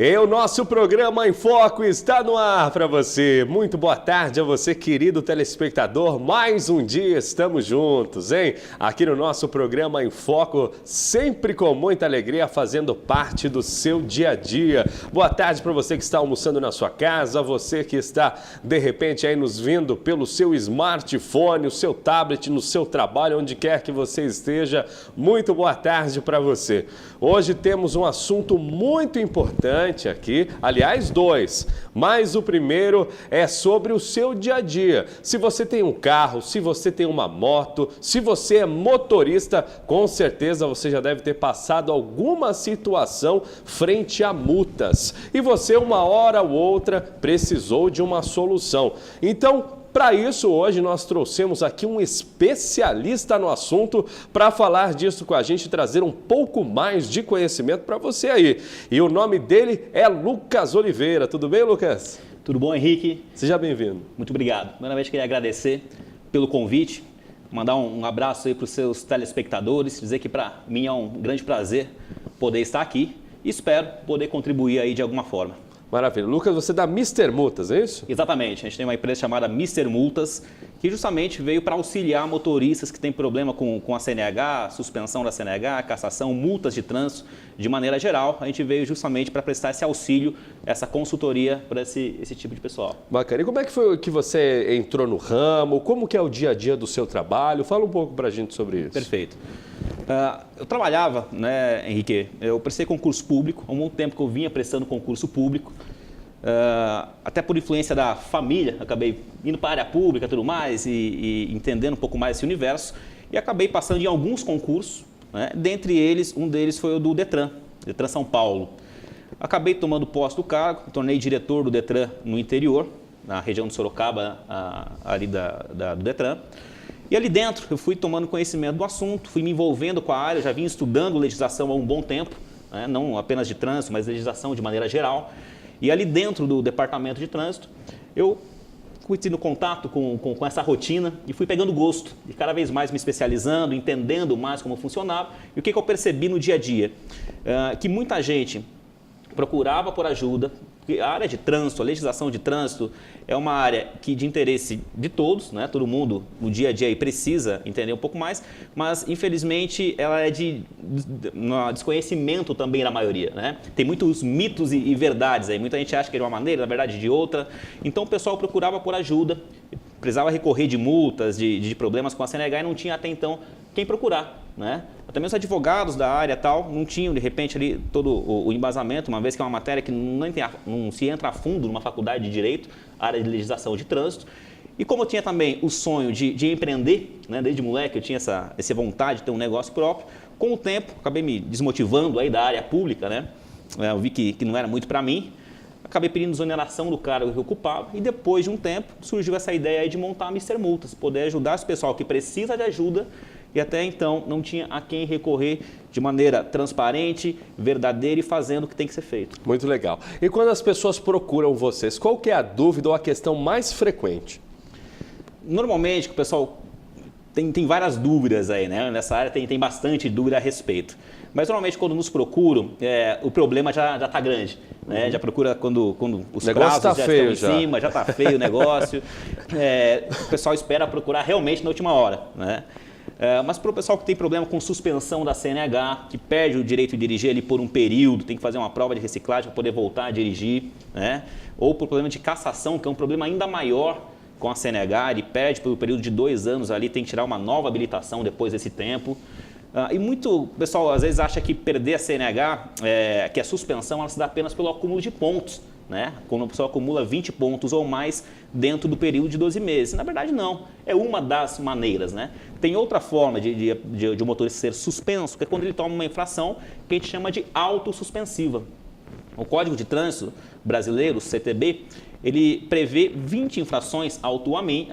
E o nosso programa em Foco está no ar para você. Muito boa tarde a você, querido telespectador. Mais um dia estamos juntos, hein? Aqui no nosso programa em Foco, sempre com muita alegria, fazendo parte do seu dia a dia. Boa tarde para você que está almoçando na sua casa, você que está, de repente, aí nos vendo pelo seu smartphone, o seu tablet, no seu trabalho, onde quer que você esteja. Muito boa tarde para você. Hoje temos um assunto muito importante aqui, aliás, dois, mas o primeiro é sobre o seu dia a dia. Se você tem um carro, se você tem uma moto, se você é motorista, com certeza você já deve ter passado alguma situação frente a multas. E você, uma hora ou outra, precisou de uma solução. Então, para isso, hoje nós trouxemos aqui um especialista no assunto para falar disso com a gente e trazer um pouco mais de conhecimento para você aí. E o nome dele é Lucas Oliveira. Tudo bem, Lucas? Tudo bom, Henrique? Seja bem-vindo. Muito obrigado. Primeiramente, queria agradecer pelo convite, mandar um abraço aí para os seus telespectadores, dizer que para mim é um grande prazer poder estar aqui e espero poder contribuir aí de alguma forma. Maravilha. Lucas, você é da Mister Multas, é isso? Exatamente. A gente tem uma empresa chamada Mister Multas, que justamente veio para auxiliar motoristas que têm problema com a CNH, suspensão da CNH, cassação, multas de trânsito, de maneira geral. A gente veio justamente para prestar esse auxílio, essa consultoria para esse tipo de pessoal. Bacana. E como é que foi que você entrou no ramo? Como que é o dia a dia do seu trabalho? Fala um pouco para a gente sobre isso. Perfeito. Eu trabalhava, né, Henrique, eu prestei concurso público, há um bom tempo que eu vinha prestando concurso público, até por influência da família, acabei indo para a área pública e tudo mais e entendendo um pouco mais esse universo e acabei passando em alguns concursos, né, dentre eles, um deles foi o do Detran São Paulo. Acabei tomando posse do cargo, tornei diretor do Detran no interior, na região de Sorocaba, ali do Detran. E ali dentro eu fui tomando conhecimento do assunto, fui me envolvendo com a área, já vim estudando legislação há um bom tempo, né? Não apenas de trânsito, mas legislação de maneira geral. E ali dentro do departamento de trânsito, eu fui tendo contato com essa rotina e fui pegando gosto, e cada vez mais me especializando, entendendo mais como funcionava. E o que eu percebi no dia a dia? Que muita gente procurava por ajuda. A área de trânsito, a legislação de trânsito é uma área que de interesse de todos, né? Todo mundo no dia a dia aí precisa entender um pouco mais, mas infelizmente ela é de desconhecimento também da maioria, né? Tem muitos mitos e verdades aí, muita gente acha que é de uma maneira, na verdade de outra, então o pessoal procurava por ajuda, precisava recorrer de multas, de problemas com a CNH e não tinha até então quem procurar, né? Até mesmo os advogados da área tal não tinham de repente ali todo o embasamento, uma vez que é uma matéria que não se entra a fundo numa faculdade de Direito, área de legislação de trânsito. E como eu tinha também o sonho de empreender, né? Desde moleque eu tinha essa vontade de ter um negócio próprio, com o tempo acabei me desmotivando aí da área pública, né? Eu vi que não era muito para mim, acabei pedindo exoneração do cargo que eu ocupava e depois de um tempo surgiu essa ideia aí de montar a Mister Multas, poder ajudar esse pessoal que precisa de ajuda e até então não tinha a quem recorrer de maneira transparente, verdadeira e fazendo o que tem que ser feito. Muito legal. E quando as pessoas procuram vocês, qual que é a dúvida ou a questão mais frequente? Normalmente o pessoal tem várias dúvidas aí, né? Nessa área tem bastante dúvida a respeito. Mas normalmente quando nos procuram, o problema já está grande. Né? Já procura quando os prazos já estão em cima, já está feio o negócio. O pessoal espera procurar realmente na última hora, né? Mas para o pessoal que tem problema com suspensão da CNH, que perde o direito de dirigir ali por um período, tem que fazer uma prova de reciclagem para poder voltar a dirigir, né? Ou por problema de cassação, que é um problema ainda maior com a CNH, ele perde pelo período de 2 anos ali, tem que tirar uma nova habilitação depois desse tempo. E muito pessoal às vezes acha que perder a CNH, que a suspensão ela se dá apenas pelo acúmulo de pontos, né? Quando a pessoa acumula 20 pontos ou mais dentro do período de 12 meses. Na verdade não, é uma das maneiras, né? Tem outra forma de o motorista ser suspenso, que é quando ele toma uma infração que a gente chama de autossuspensiva. O Código de Trânsito Brasileiro, CTB, ele prevê 20 infrações atualmente,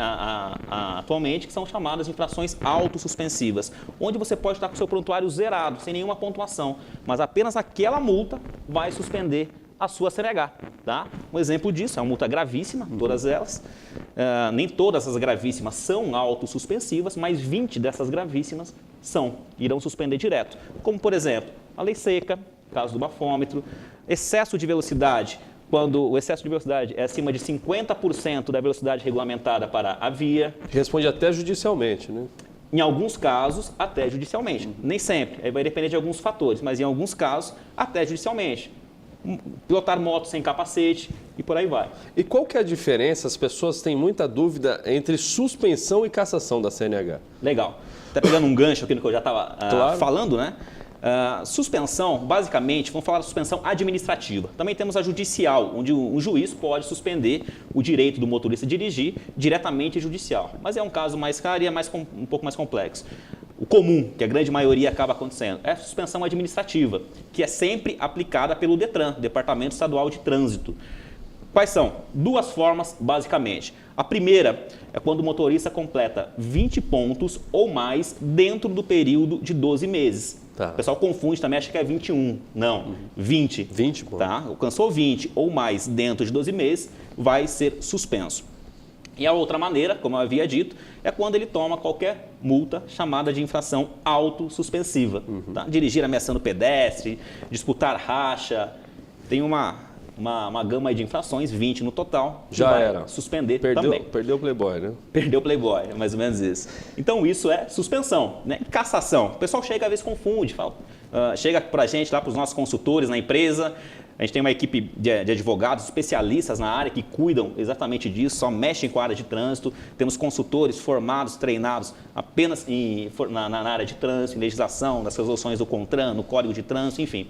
que são chamadas de infrações autossuspensivas, onde você pode estar com o seu prontuário zerado, sem nenhuma pontuação, mas apenas aquela multa vai suspender a sua CNH. Tá? Um exemplo disso é uma multa gravíssima, todas elas. Nem todas as gravíssimas são autossuspensivas, mas 20 dessas gravíssimas irão suspender direto. Como, por exemplo, a lei seca, caso do bafômetro, excesso de velocidade, quando o excesso de velocidade é acima de 50% da velocidade regulamentada para a via. Responde até judicialmente, né? Em alguns casos, até judicialmente. Nem sempre, aí vai depender de alguns fatores, mas em alguns casos, até judicialmente. Pilotar moto sem capacete e por aí vai. E qual que é a diferença? As pessoas têm muita dúvida entre suspensão e cassação da CNH. Legal. Está pegando um gancho aqui no que eu já estava falando, né? Suspensão, basicamente, vamos falar da suspensão administrativa. Também temos a judicial, onde um juiz pode suspender o direito do motorista dirigir diretamente judicial. Mas é um caso mais raro e é um pouco mais complexo. O comum, que a grande maioria acaba acontecendo, é a suspensão administrativa, que é sempre aplicada pelo DETRAN, Departamento Estadual de Trânsito. Quais são? Duas formas, basicamente. A primeira é quando o motorista completa 20 pontos ou mais dentro do período de 12 meses. Tá. O pessoal confunde também, acha que é 21. Não, 20. 20 pontos. Tá? Alcançou 20 ou mais dentro de 12 meses, vai ser suspenso. E a outra maneira, como eu havia dito, é quando ele toma qualquer multa chamada de infração autossuspensiva. Tá? Dirigir ameaçando pedestre, disputar racha, tem uma gama de infrações, 20 no total, já vai era. Suspender também. Perdeu o Playboy, né? Perdeu o Playboy, é mais ou menos isso. Então isso é suspensão, né? Cassação. O pessoal chega às vezes confunde, fala, chega para a gente, lá para os nossos consultores na empresa, a gente tem uma equipe de advogados especialistas na área que cuidam exatamente disso, só mexem com a área de trânsito. Temos consultores formados, treinados apenas na área de trânsito, em legislação, nas resoluções do CONTRAN, no Código de Trânsito, enfim.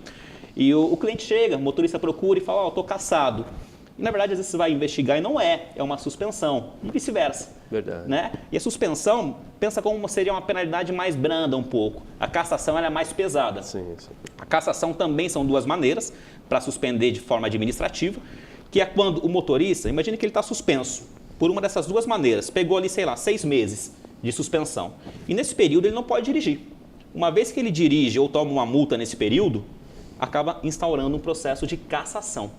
E o cliente chega, o motorista procura e fala, estou cassado. E, na verdade, às vezes você vai investigar e não é uma suspensão. E vice-versa. Verdade. Né? E a suspensão, pensa como seria uma penalidade mais branda um pouco. A cassação ela é mais pesada. Sim. A cassação também são duas maneiras para suspender de forma administrativa, que é quando o motorista, imagine que ele está suspenso por uma dessas duas maneiras. Pegou ali, 6 meses de suspensão. E nesse período ele não pode dirigir. Uma vez que ele dirige ou toma uma multa nesse período, acaba instaurando um processo de cassação.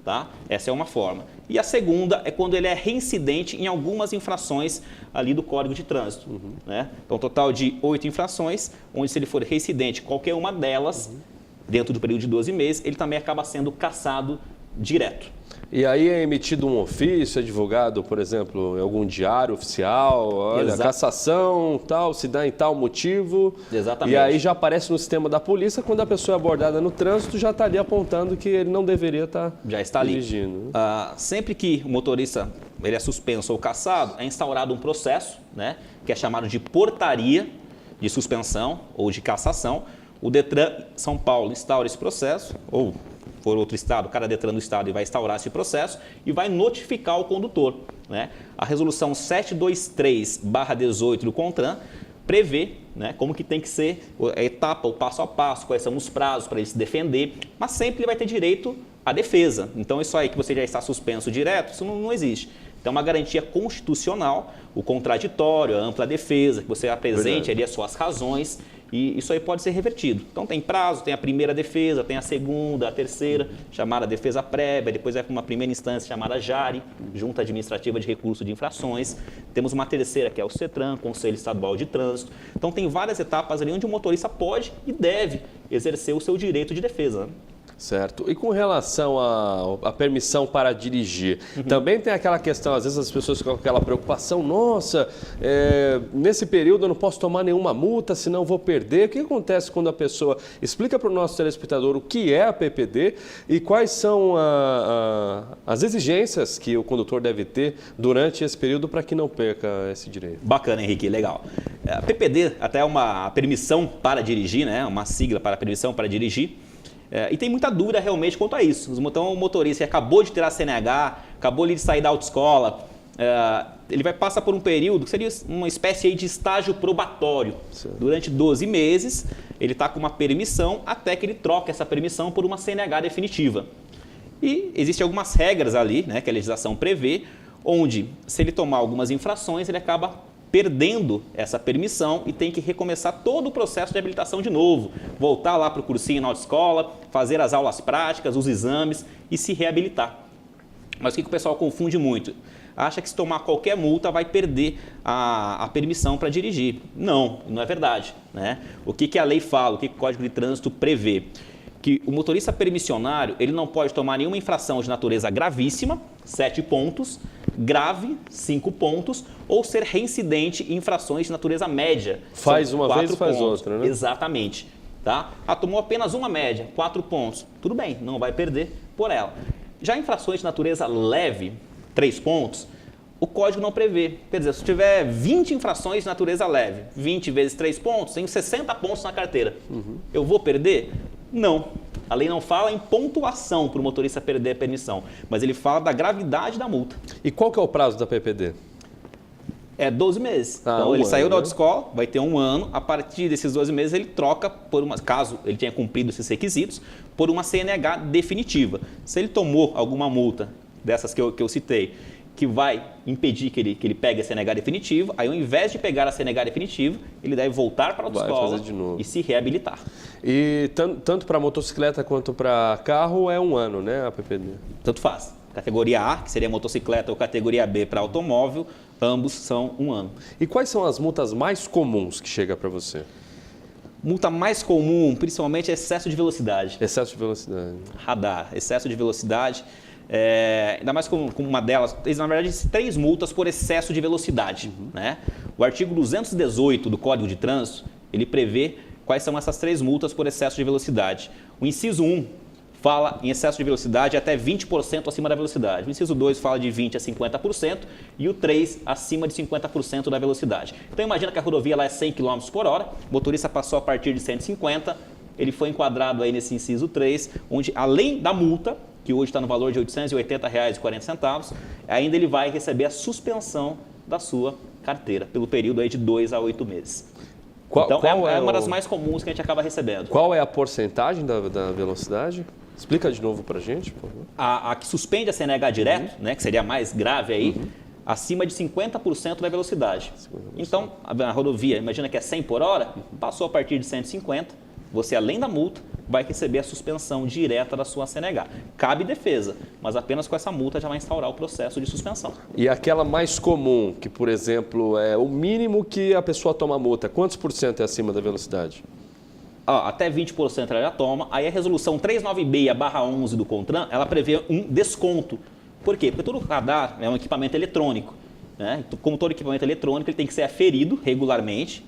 Tá? Essa é uma forma. E a segunda é quando ele é reincidente em algumas infrações ali do Código de Trânsito. Né? Então, um total de 8 infrações, onde se ele for reincidente qualquer uma delas, dentro do período de 12 meses, ele também acaba sendo cassado direto. E aí é emitido um ofício, é divulgado, por exemplo, em algum diário oficial, olha, cassação, tal, se dá em tal motivo. Exatamente. E aí já aparece no sistema da polícia, quando a pessoa é abordada no trânsito, já está ali apontando que ele não deveria estar já está dirigindo. Sempre que o motorista ele é suspenso ou cassado, é instaurado um processo, né, que é chamado de portaria de suspensão ou de cassação. O DETRAN São Paulo instaura esse processo, ou for outro estado, cada DETRAN do estado vai instaurar esse processo e vai notificar o condutor. Né? A resolução 723/18 do CONTRAN prevê, né, como que tem que ser a etapa, o passo a passo, quais são os prazos para ele se defender, mas sempre ele vai ter direito à defesa. Então isso aí que você já está suspenso direto, isso não existe. Então, uma garantia constitucional, o contraditório, a ampla defesa, que você apresente ali as suas razões, e isso aí pode ser revertido. Então, tem prazo, tem a primeira defesa, tem a segunda, a terceira, chamada defesa prévia, depois vai para uma primeira instância chamada JARI, Junta Administrativa de Recurso de Infrações. Temos uma terceira, que é o CETRAN, Conselho Estadual de Trânsito. Então, tem várias etapas ali onde o motorista pode e deve exercer o seu direito de defesa. Né? Certo. E com relação à permissão para dirigir, também tem aquela questão, às vezes as pessoas ficam com aquela preocupação, nossa, nesse período eu não posso tomar nenhuma multa, senão vou perder. O que acontece quando a pessoa explica para o nosso telespectador o que é a PPD e quais são as exigências que o condutor deve ter durante esse período para que não perca esse direito? Bacana, Henrique, legal. A PPD até é uma permissão para dirigir, né? Uma sigla para permissão para dirigir. E tem muita dúvida realmente quanto a isso. Então, o motorista acabou de tirar a CNH, acabou de sair da autoescola, ele vai passar por um período que seria uma espécie de estágio probatório. Sim. Durante 12 meses, ele está com uma permissão até que ele troque essa permissão por uma CNH definitiva. E existem algumas regras ali, né, que a legislação prevê, onde, se ele tomar algumas infrações, ele acaba perdendo essa permissão e tem que recomeçar todo o processo de habilitação de novo, voltar lá para o cursinho na autoescola, fazer as aulas práticas, os exames e se reabilitar. Mas o que o pessoal confunde muito? Acha que se tomar qualquer multa vai perder a permissão para dirigir. Não é verdade. Né? O que a lei fala, o que o Código de Trânsito prevê? que o motorista permissionário ele não pode tomar nenhuma infração de natureza gravíssima, 7 pontos, grave, 5 pontos, ou ser reincidente em infrações de natureza média. Faz uma vez e faz pontos. outra, né? Exatamente. Tá? Tomou apenas uma média, 4 pontos. Tudo bem, não vai perder por ela. Já infrações de natureza leve, 3 pontos, o código não prevê. Quer dizer, se tiver 20 infrações de natureza leve, 20 vezes 3 pontos, tenho 60 pontos na carteira. Eu vou perder? Não. A lei não fala em pontuação para o motorista perder a permissão, mas ele fala da gravidade da multa. E qual que é o prazo da PPD? É 12 meses. Então, ele saiu da né? autoescola, vai ter 1 ano. A partir desses 12 meses, ele troca, caso ele tenha cumprido esses requisitos, por uma CNH definitiva. Se ele tomou alguma multa dessas que eu citei, que vai impedir que ele pegue a CNH definitiva, aí ao invés de pegar a CNH definitiva, ele deve voltar para a autoescola e se reabilitar. E tanto para motocicleta quanto para carro é 1 ano, né, a PPD? Tanto faz. Categoria A, que seria motocicleta, ou categoria B para automóvel, ambos são 1 ano. E quais são as multas mais comuns que chega para você? Multa mais comum, principalmente, é excesso de velocidade. Excesso de velocidade. Radar, excesso de velocidade. Ainda mais com uma delas, na verdade, 3 multas por excesso de velocidade. Né? O artigo 218 do Código de Trânsito, ele prevê quais são essas 3 multas por excesso de velocidade. O inciso 1 fala em excesso de velocidade até 20% acima da velocidade. O inciso 2 fala de 20% a 50% e o 3 acima de 50% da velocidade. Então imagina que a rodovia lá é 100 km por hora, o motorista passou a partir de 150, ele foi enquadrado aí nesse inciso 3, onde além da multa, que hoje está no valor de R$ 880,40, ainda ele vai receber a suspensão da sua carteira, pelo período aí de 2 a 8 meses. Então, é uma das mais comuns que a gente acaba recebendo. Qual é a porcentagem da velocidade? Explica de novo para a gente, por favor. A que suspende a CNH direto, né, que seria a mais grave aí, acima de 50% da velocidade. 50%. Então, a rodovia, imagina que é 100 por hora, passou a partir de 150, você, além da multa, vai receber a suspensão direta da sua CNH. Cabe defesa, mas apenas com essa multa já vai instaurar o processo de suspensão. E aquela mais comum, que, por exemplo, é o mínimo que a pessoa toma multa, quantos por cento é acima da velocidade? Até 20% ela já toma. Aí a resolução 396/11 do CONTRAN, ela prevê um desconto. Por quê? Porque todo radar é um equipamento eletrônico. Né? Como todo equipamento eletrônico, ele tem que ser aferido regularmente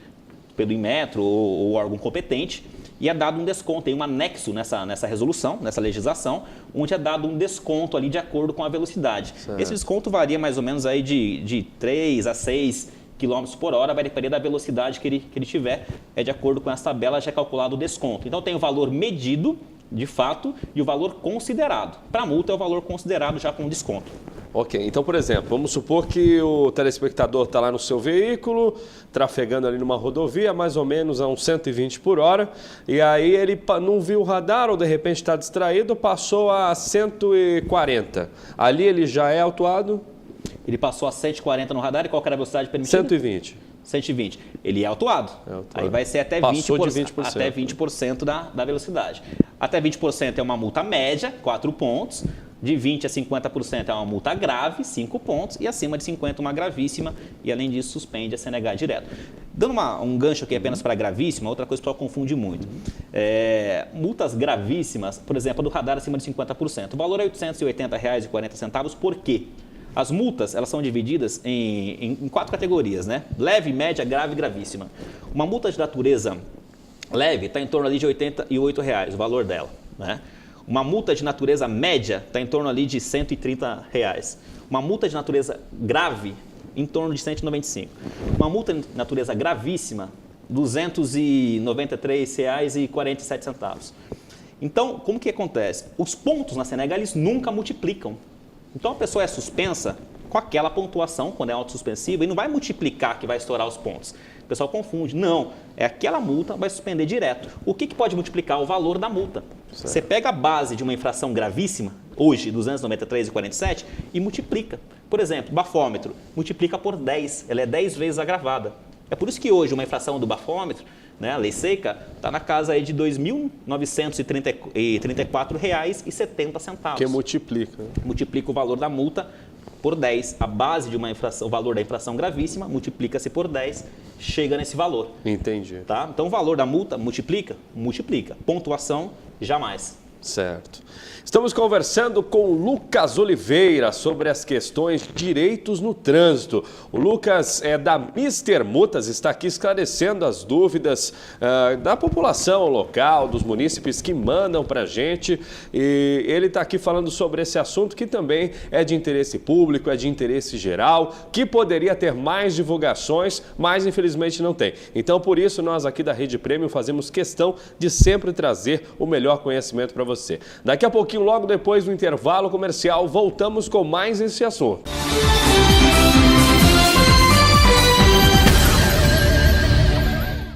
pelo Inmetro ou órgão competente. E é dado um desconto, tem um anexo nessa resolução, nessa legislação, onde é dado um desconto ali de acordo com a velocidade. Certo. Esse desconto varia mais ou menos aí de 3 a 6 km por hora, vai depender da velocidade que ele tiver, é de acordo com essa tabela já é calculado o desconto. Então tem o valor medido, de fato, e o valor considerado. Para a multa é o valor considerado já com desconto. Ok, então, por exemplo, vamos supor que o telespectador está lá no seu veículo, trafegando ali numa rodovia, mais ou menos a uns 120 por hora, e aí ele não viu o radar ou de repente está distraído, passou a 140. Ali ele já é autuado? Ele passou a 140 no radar e qual que era a velocidade permitida? 120. 120. Ele é autuado. Aí vai ser até 20%, até 20% da velocidade. Até 20% é uma multa média, 4 pontos. De 20% a 50% é uma multa grave, 5 pontos. E acima de 50% uma gravíssima. E além disso, suspende a CNH direto. Dando um gancho aqui apenas para gravíssima, outra coisa que o pessoal confunde muito. Multas gravíssimas, por exemplo, a do radar acima de 50%. O valor é R$ 880,40. Por quê? As multas, elas são divididas em 4 categorias, né? Leve, média, grave e gravíssima. Uma multa de natureza leve está em torno ali de R$ 88, o valor dela, né? Uma multa de natureza média está em torno ali de R$ 130. Uma multa de natureza grave, em torno de R$ 195. Uma multa de natureza gravíssima, R$ 293,47. Então, como que acontece? Os pontos na CNH, eles nunca multiplicam. Então, a pessoa é suspensa com aquela pontuação, quando é autossuspensiva, e não vai multiplicar que vai estourar os pontos. O pessoal confunde. Não, é aquela multa, vai suspender direto. O que pode multiplicar? O valor da multa. Certo. Você pega a base de uma infração gravíssima, hoje, 293,47, e multiplica. Por exemplo, bafômetro, multiplica por 10, ela é 10 vezes agravada. É por isso que hoje uma infração do bafômetro, né, a lei seca, está na casa aí de R$ 2.934,70. Que multiplica. Multiplica o valor da multa por 10. A base de uma infração, o valor da infração gravíssima, multiplica-se por 10, chega nesse valor. Entendi. Tá? Então, o valor da multa multiplica? Multiplica. Pontuação jamais. Certo. Estamos conversando com o Lucas Oliveira sobre as questões de direitos no trânsito. O Lucas é da Mister Multas, está aqui esclarecendo as dúvidas da população local, dos munícipes que mandam para a gente. E ele está aqui falando sobre esse assunto que também é de interesse público, é de interesse geral, que poderia ter mais divulgações, mas infelizmente não tem. Então, por isso, nós aqui da Rede Premium fazemos questão de sempre trazer o melhor conhecimento para você. Daqui a pouquinho, logo depois do intervalo comercial, voltamos com mais esse assunto.